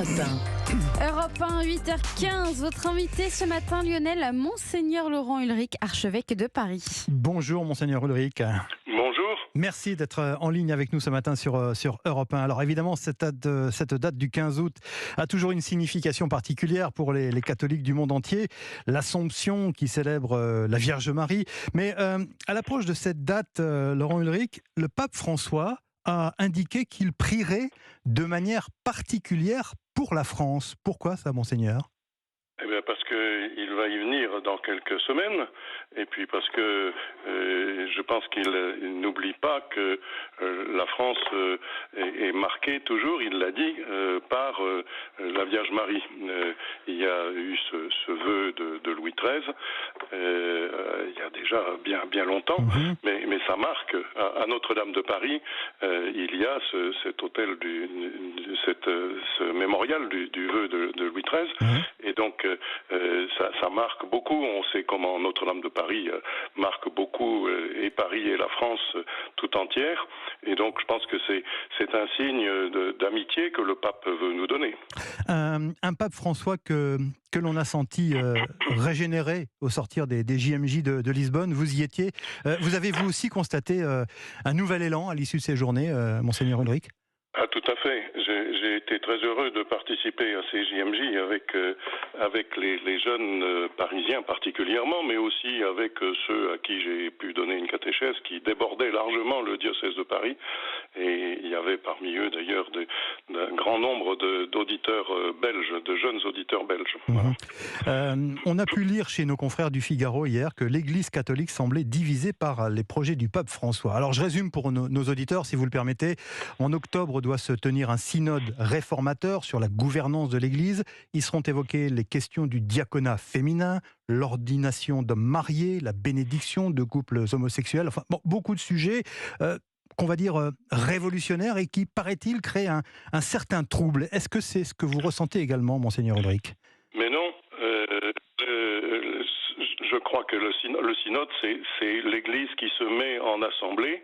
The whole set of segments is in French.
Europe 1. Europe 1, 8h15. Votre invité ce matin, Lionel, Monseigneur Laurent Ulrich, archevêque de Paris. Bonjour Monseigneur Ulrich. Bonjour. Merci d'être en ligne avec nous ce matin sur Europe 1. Alors évidemment, cette date du 15 août a toujours une signification particulière pour les catholiques du monde entier. L'Assomption qui célèbre la Vierge Marie. Mais à l'approche de cette date, Laurent Ulrich, le pape François a indiqué qu'il prierait de manière particulière pour la France. Pourquoi ça, Monseigneur ? Eh bien parce qu'il va y venir dans quelques semaines, et puis parce que je pense qu'il n'oublie pas que la France est marquée toujours, il l'a dit, par la Vierge Marie. Il y a eu ce vœu de Louis XIII, il y a déjà bien longtemps, mais ça marque. À Notre-Dame de Paris, il y a cet hôtel, ce mémorial du vœu de Louis XIII, et donc ça marque beaucoup. On sait comment Notre-Dame de Paris marque beaucoup et Paris et la France tout entière. Et donc je pense que c'est un signe d'amitié que le pape veut nous donner. Un pape François que l'on a senti régénéré au sortir des JMJ de Lisbonne. Vous y étiez. Vous avez vous aussi constaté un nouvel élan à l'issue de ces journées, Monseigneur Ulrich ? Ah, tout à fait. J'ai été très heureux de participer à ces JMJ avec les jeunes parisiens particulières, mais aussi avec ceux à qui j'ai pu donner une catéchèse qui débordait largement le diocèse de Paris. Et il y avait parmi eux d'ailleurs un grand nombre d'auditeurs belges, de jeunes auditeurs belges. Voilà. On a pu lire chez nos confrères du Figaro hier que l'Église catholique semblait divisée par les projets du pape François. Alors je résume pour nos auditeurs, si vous le permettez. En octobre doit se tenir un synode réformateur sur la gouvernance de l'Église. Ils seront évoqués les questions du diaconat féminin, l'ordination d'hommes mariés, la bénédiction de couples homosexuels, enfin beaucoup de sujets qu'on va dire révolutionnaires et qui, paraît-il, créent un certain trouble. Est-ce que c'est ce que vous ressentez également, Monseigneur Ulrich ? Mais non, je crois que le synode, c'est l'Église qui se met en assemblée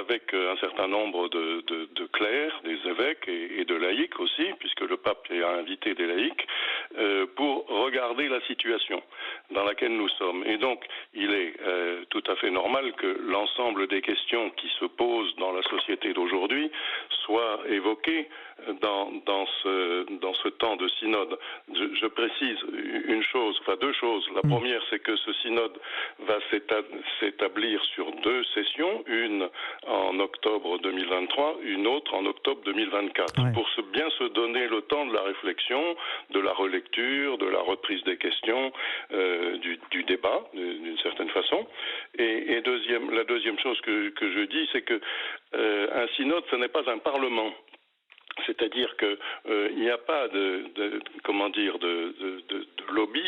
avec un certain nombre de clercs, des évêques et de laïcs aussi, puisque le pape a invité des laïcs, pour regarder la situation dans laquelle nous sommes. Et donc, il est tout à fait normal que l'ensemble des questions qui se posent dans la société d'aujourd'hui soient évoquées dans ce temps de synode. Je précise deux choses. La première, c'est que ce synode va s'établir sur 2 sessions, une en octobre 2023, une autre en octobre 2024, pour bien se donner le temps de la réflexion, de la relecture, de la reprise des questions, du débat, d'une certaine façon. Et la deuxième chose que je dis, c'est que un synode, ce n'est pas un parlement. C'est-à-dire que il n'y a pas de lobby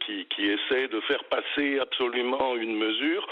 qui essaie de faire passer absolument une mesure.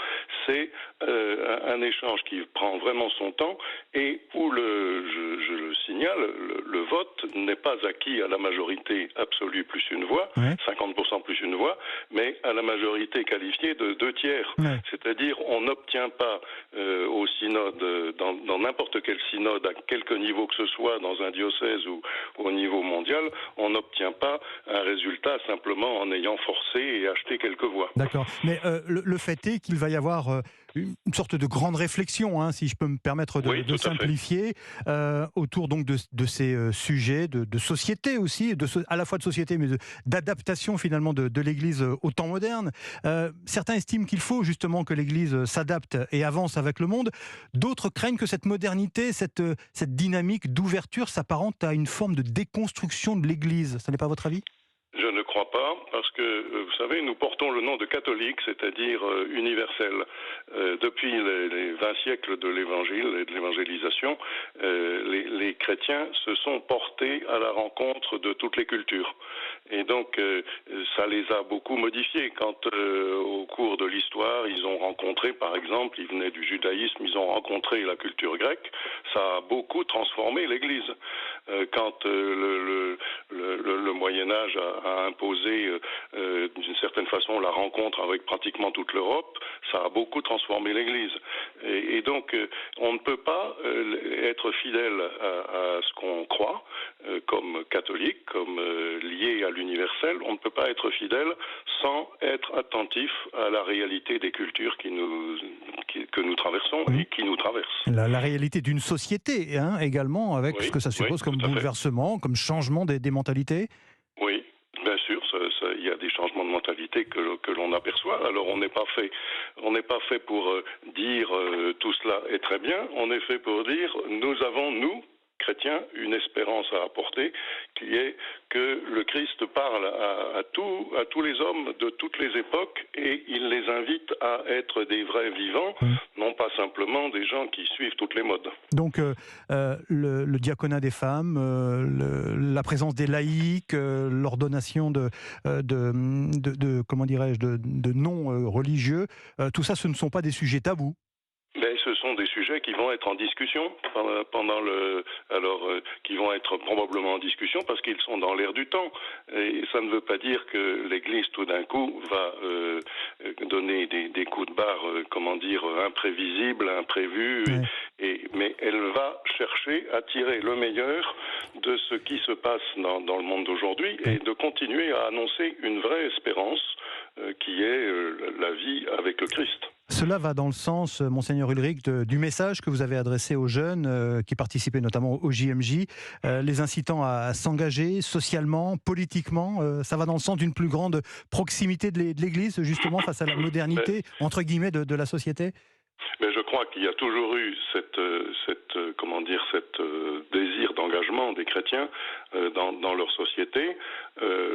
C'est un échange qui prend vraiment son temps et où je le signale, le vote n'est pas acquis à la majorité absolue plus une voix, 50% plus une voix, mais à la majorité qualifiée de 2/3. C'est-à-dire on n'obtient pas au synode, dans n'importe quel synode, à quelque niveau que ce soit, dans un diocèse ou au niveau mondial, on n'obtient pas un résultat simplement en ayant forcé et acheté quelques voix. D'accord. Mais le fait est qu'il va y avoir une sorte de grande réflexion, si je peux me permettre de simplifier, autour donc de ces sujets de société aussi, à la fois de société, mais d'adaptation finalement de l'Église au temps moderne. Certains estiment qu'il faut justement que l'Église s'adapte et avance avec le monde. D'autres craignent que cette modernité, cette dynamique d'ouverture s'apparente à une forme de déconstruction de l'Église. Ça n'est pas votre avis ? Je ne crois pas, parce que, vous savez, nous portons le nom de catholique, c'est-à-dire universel. Depuis les 20 siècles de l'Évangile et de l'évangélisation, les chrétiens se sont portés à la rencontre de toutes les cultures. Et donc, ça les a beaucoup modifiés. Quand, au cours de l'histoire, ils ont rencontré, par exemple, ils venaient du judaïsme, ils ont rencontré la culture grecque, ça a beaucoup transformé l'Église. Quand le Moyen-Âge a imposé d'une certaine façon la rencontre avec pratiquement toute l'Europe, ça a beaucoup transformé l'Église. Et donc, on ne peut pas être fidèle à ce qu'on croit comme catholique on ne peut pas être fidèle sans être attentif à la réalité des cultures que nous traversons et qui nous traversent. La réalité d'une société, hein, également, avec ce que ça suppose comme bouleversement, comme changement des mentalités. Oui, bien sûr, il y a des changements de mentalité que l'on aperçoit. Alors on n'est pas fait pour dire tout cela est très bien, on est fait pour dire nous avons, nous, chrétiens, une espérance à apporter, qui est que le Christ parle à tous les hommes de toutes les époques et il les invite à être des vrais vivants, non pas simplement des gens qui suivent toutes les modes. Donc le diaconat des femmes, la présence des laïcs, l'ordonnation de comment dirais-je, de non religieux, tout ça, ce ne sont pas des sujets tabous. Mais ce sont des sujets qui vont être en discussion qui vont être probablement en discussion parce qu'ils sont dans l'air du temps. Et ça ne veut pas dire que l'Église tout d'un coup va donner des coups de barre, imprévisibles, imprévus, mais elle va chercher à tirer le meilleur de ce qui se passe dans le monde d'aujourd'hui et de continuer à annoncer une vraie espérance qui est la vie avec le Christ. Cela va dans le sens, Monseigneur Ulrich, du message que vous avez adressé aux jeunes qui participaient notamment au JMJ, les incitant à s'engager socialement, politiquement. Ça va dans le sens d'une plus grande proximité de l'Église, justement, face à la modernité, entre guillemets, de la société. Mais je crois qu'il y a toujours eu cette désir d'engagement des chrétiens dans leur société,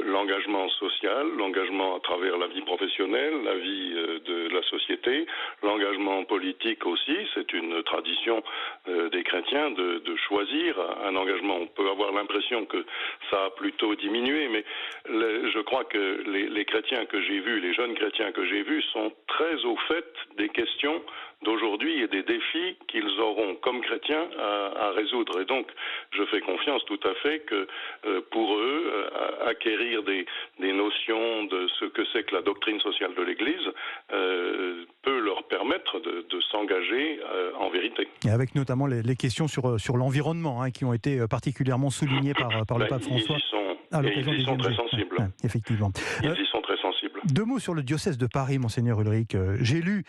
l'engagement social, l'engagement à travers la vie professionnelle, la vie de la société, l'engagement politique aussi. C'est une tradition des chrétiens de choisir un engagement. On peut avoir l'impression que ça a plutôt diminué, mais je crois que les chrétiens que j'ai vus, les jeunes chrétiens que j'ai vus, sont très au fait des questions d'aujourd'hui et des défis qu'ils auront comme chrétiens à résoudre. Et donc, je fais confiance tout à fait que pour eux, acquérir des notions de ce que c'est que la doctrine sociale de l'Église peut leur permettre de s'engager en vérité. Et avec notamment les questions sur l'environnement, hein, qui ont été particulièrement soulignées par le pape François. Ils y sont très sensibles. Effectivement. Ils y sont très sensibles. Deux mots sur le diocèse de Paris, Monseigneur Ulrich. J'ai lu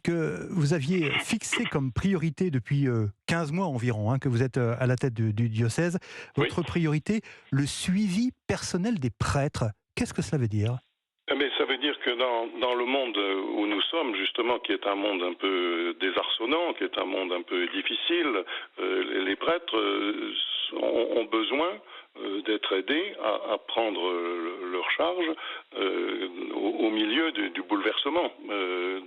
que vous aviez fixé comme priorité depuis 15 mois environ, hein, que vous êtes à la tête du diocèse, votre priorité, le suivi personnel des prêtres. Qu'est-ce que cela veut dire ? Mais ça veut dire que dans le monde où nous sommes, justement, qui est un monde un peu désarçonnant, qui est un monde un peu difficile, les prêtres ont besoin d'être aidés à prendre leur charge au milieu du bouleversement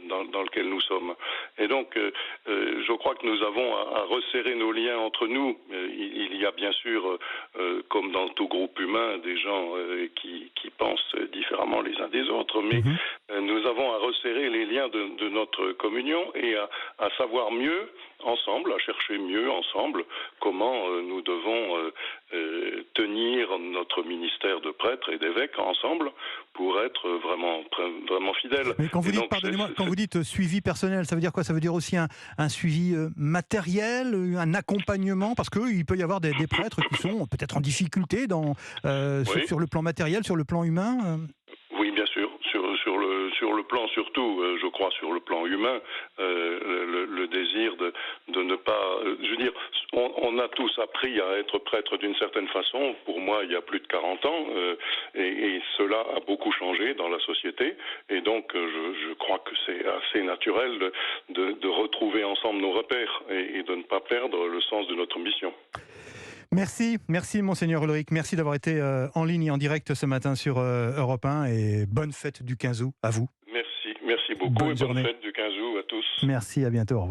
dans lequel nous sommes. Et donc, je crois que nous avons à resserrer nos liens entre nous. Il y a bien sûr, comme dans tout groupe humain, des gens qui pensent différemment les uns des autres, mais nous avons à resserrer les liens de notre communion et à savoir mieux ensemble, à chercher mieux ensemble comment nous devons tenir notre ministère de prêtre et d'évêque ensemble pour être vraiment fidèles. Mais quand vous dites, pardonnez-moi, quand vous dites suivi personnel, ça veut dire quoi ? Ça veut dire aussi un suivi matériel, un accompagnement, parce qu'il peut y avoir des prêtres qui sont peut-être en difficulté sur le plan matériel, sur le plan humain. Oui, bien sûr. Sur le plan surtout, je crois, sur le plan humain, le désir de ne pas... je veux dire, on a tous appris à être prêtre d'une certaine façon. Pour moi, il y a plus de 40 ans, et cela a beaucoup changé dans la société. Et donc, je crois que c'est assez naturel de retrouver ensemble nos repères et de ne pas perdre le sens de notre mission. Merci Monseigneur Ulrich, merci d'avoir été en ligne et en direct ce matin sur Europe 1 et bonne fête du 15 août à vous. Merci beaucoup. Bonne fête du 15 août à tous. Merci, à bientôt, au revoir.